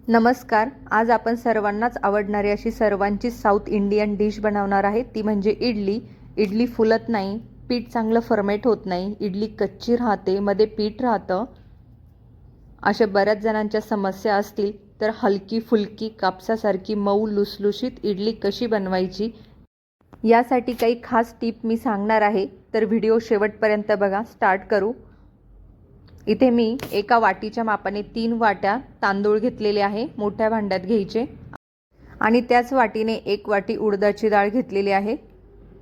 नमस्कार. आज आपण सर्वांनाच आवडणारी अशी सर्वांची साऊथ इंडियन डिश बनवणार आहे, ती म्हणजे इडली. इडली फुलत नाही, पीठ चांगलं फर्मेट होत नाही, इडली कच्ची राहते, मध्ये पीठ राहतं. अशा बऱ्याच जणांच्या समस्या असतील तर हलकी फुलकी कापसासारखी मऊ लुसलुशीत इडली कशी बनवायची यासाठी काही खास टीप मी सांगणार आहे, तर व्हिडिओ शेवटपर्यंत बघा. स्टार्ट करू. इथे मी एका वाटीच्या मापाने 3 वाट्या तांदूळ घेतलेले आहे, मोठ्या भांड्यात घ्यायचे. आणि त्याच वाटीने 1 वाटी उडदाची डाळ घेतलेली आहे.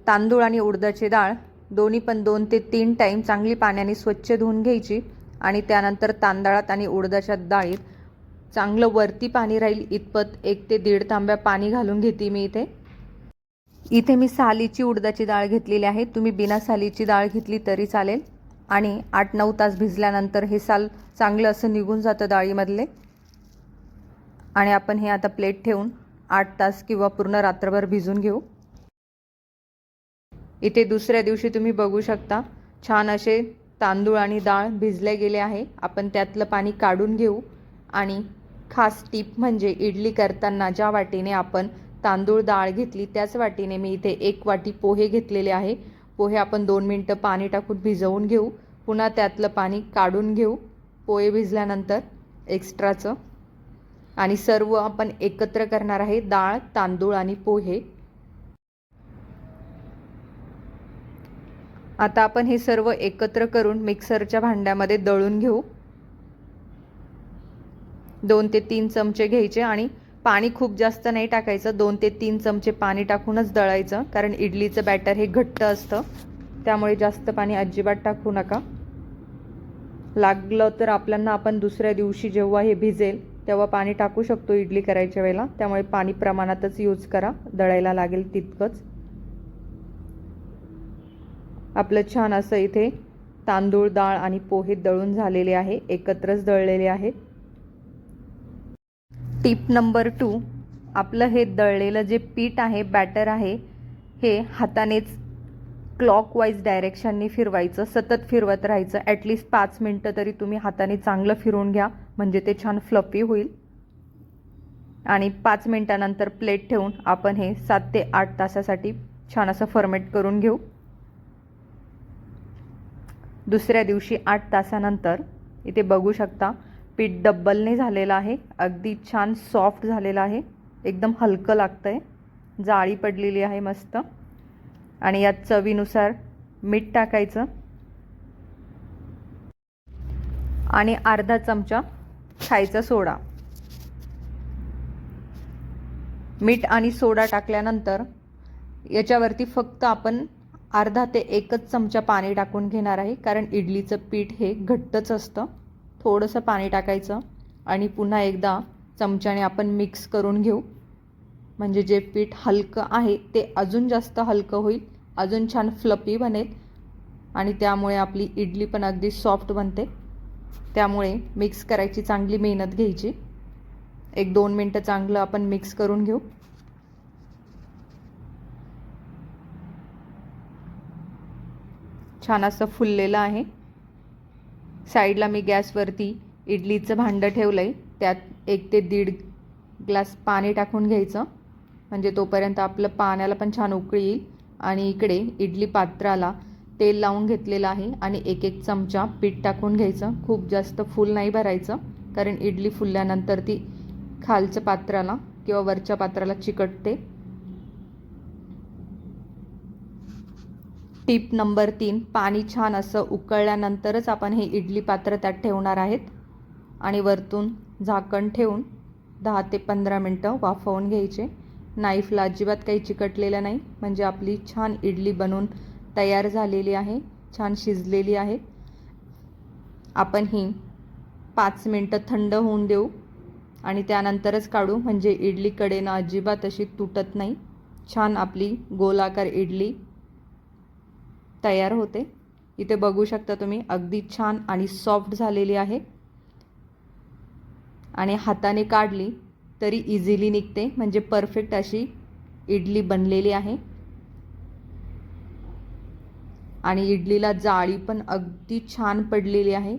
तांदूळ आणि उडदाची डाळ दोन्ही पण 2 ते 3 टाईम चांगली पाण्याने स्वच्छ धुवून घ्यायची. आणि त्यानंतर तांदळात आणि उडदाच्या डाळीत चांगलं वरती पाणी राहील इतपत 1 ते 1.5 तांब्या पाणी घालून घेते मी इथे मी सालीची उडदाची डाळ घेतलेली आहे. तुम्ही बिना सालीची डाळ घेतली तरी चालेल. आणि 8-9 तास भिजल्यानंतर हे साल चांगलं असं निघून जातं डाळीमधले. आणि आपण हे आता प्लेट ठेवून 8 तास किंवा पूर्ण रात्रभर भिजून घेऊ. इथे दुसऱ्या दिवशी तुम्ही बघू शकता छान असे तांदूळ आणि डाळ भिजले गेले आहे. आपण त्यातलं पाणी काढून घेऊ. आणि खास टीप म्हणजे इडली करताना ज्या वाटीने आपण तांदूळ डाळ घेतली त्याच वाटीने मी इथे 1 वाटी पोहे घेतलेले आहे. पोहे आपण 2 मिनटं पाणी टाकून भिजवून घेऊ. पुन्हा त्यातलं पाणी काढून घेऊ पोहे भिजल्यानंतर एक्स्ट्राचं. आणि सर्व आपण एकत्र करणार आहे, डाळ, तांदूळ आणि पोहे. आता आपण हे सर्व एकत्र करून मिक्सरच्या भांड्यामध्ये दळून घेऊ. 2 ते 3 चमचे घ्यायचे आणि पाणी खूप जास्त नाही टाकायचं. 2 ते 3 चमचे पाणी टाकूनच दळायचं, कारण इडलीचं बॅटर हे घट्ट असतं, त्यामुळे जास्त पाणी अजिबात टाकू नका. लागलं तर आपल्याला आपण दुसऱ्या दिवशी जेव्हा हे भिजेल तेव्हा पाणी टाकू शकतो इडली करायच्या वेळेला. त्यामुळे पाणी प्रमाणातच यूज करा, दळायला लागेल तितकंच. आपलं छान असं इथे तांदूळ, डाळ आणि पोहे दळून झालेले आहे, एकत्रच दळलेले आहेत. टिप नंबर 2, आपलं हे दळलेलं जे पीठ आहे, बॅटर आहे, हे हातानेच क्लॉकवाईज डायरेक्शननी फिरवायचं, सतत फिरवत राहायचं. ॲटलिस्ट 5 मिनटं तरी तुम्ही हाताने चांगलं फिरवून घ्या, म्हणजे ते छान फ्लफी होईल. आणि 5 मिनटानंतर प्लेट ठेवून आपण हे 7 ते 8 तासासाठी छान असं फर्मेट करून घेऊ. दुसऱ्या दिवशी 8 तासानंतर इथे बघू शकता पीठ डब्बलने झालेलं आहे, अगदी छान सॉफ्ट झालेलं आहे, एकदम हलकं लागतं आहे, जाळी पडलेली आहे मस्त. आणि यात चवीनुसार मीठ टाकायचं आणि अर्धा चमचा खायचा सोडा. मीठ आणि सोडा टाकल्यानंतर याच्यावरती फक्त आपण अर्धा ते 1 चमचा पाणी टाकून घेणार आहे, कारण इडलीचं पीठ हे घट्टच असतं. थोडंसं पाणी टाकायचं आणि पुन्हा एकदा चमच्याने आपण मिक्स करून घेऊ, म्हणजे जे पीठ हलकं आहे ते अजून जास्त हलकं होईल, अजून छान फ्लफी बनेल. आणि त्यामुळे आपली इडली पण अगदी सॉफ्ट बनते. त्यामुळे मिक्स करायची चांगली मेहनत घ्यायची. 1-2 मिनटं चांगलं आपण मिक्स करून घेऊ. छान असं फुललेलं आहे. साईडला मी गॅसवरती इडलीचं भांडं ठेवलं आहे, त्यात 1 ते 1.5 ग्लास पाणी टाकून घ्यायचं, म्हणजे तोपर्यंत आपलं पाण्याला पण छान उकळी येईल. आणि इकडे इडली पात्राला तेल लावून घेतलेलं आहे आणि 1-1 चमचा पीठ टाकून घ्यायचं. खूप जास्त फुल नाही भरायचं, कारण इडली फुलल्यानंतर ती खालच्या पात्राला किंवा वरच्या पात्राला चिकटते. टिप नंबर 3, पाणी छान असं उकळल्यानंतरच आपण हे इडली पात्र त्यात ठेवणार आहेत. आणि वरतून झाकण ठेवून 10 ते 15 मिनटं वाफवून घ्यायचे. नाईफला अजिबात काही चिकटलेलं नाही, म्हणजे आपली छान इडली बनून तयार झालेली आहे, छान शिजलेली आहे. आपण ही 5 मिनटं थंड होऊन देऊ आणि त्यानंतरच काढू, म्हणजे इडली कडेनं अजिबात अशी तुटत नाही. छान आपली गोलाकार इडली तयार होते. इथे बघू शकता तुम्ही, अगदी छान आणि सॉफ्ट झालेली आहे. आणि हाताने काढली तरी इझिली निघते, म्हणजे परफेक्ट अशी इडली बनलेली आहे. आणि इडलीला जाळी पण अगदी छान पडलेली आहे.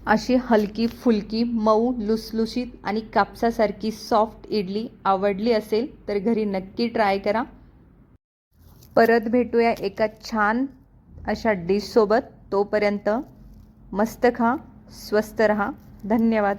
अशी हलकी फुलकी मऊ लुसलुशीत आणि कापसासारखी सॉफ्ट इडली आवडली असेल तर घरी नक्की ट्राय करा. परत भेटूया एका छान अशा डिशसोबत. तोपर्यंत मस्त खा, स्वस्त रहा. धन्यवाद.